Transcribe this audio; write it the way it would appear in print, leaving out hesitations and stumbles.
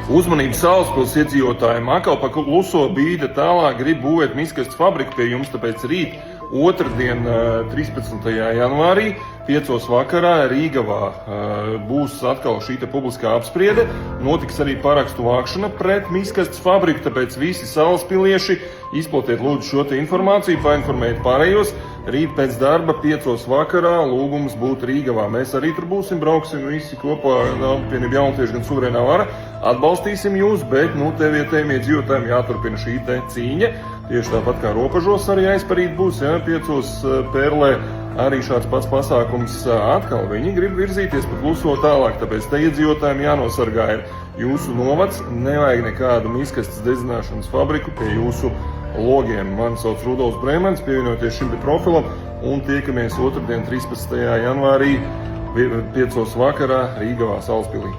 Uzmanību Salaspils iedzīvotājiem, atkal pa kluso bīda tālāk grib būvēt miskastes fabriku pie jums, tāpēc rīt, otrdien, 13. janvārī, 5. vakarā Rīgavā būs atkal šī publiskā apspriede. Notiks arī parakstu vākšana pret miskastes fabriku, tāpēc visi salaspilieši izplatiet lūdzu šo informāciju, painformējiet pārējos. Rīt pēc darba 5. vakarā lūgums būt Rīgavā. Mēs arī tur būsim, brauksim visi kopā, apvienība Jauntieši gan Suverēnā vara. Atbalstīsim jūs, bet te vietējiem iedzīvotājiem jāturpina šī cīņa. Tieši tāpat kā robežos arī aizparīt būs, 5. Pērlē arī šāds pats pasākums atkal. Viņi grib virzīties pa kluso tālāk, tāpēc te iedzīvotājiem jānosargā ir jūsu novads. Nevajag nekādu miskastes dedzināšanas fabriku pie jūsu logiem. Mani sauc Rudolfs Brēmans, pievienoties šim profilam un tiekamies otrdien 13. janvārī 5. vakarā Rīgavā Salaspilī.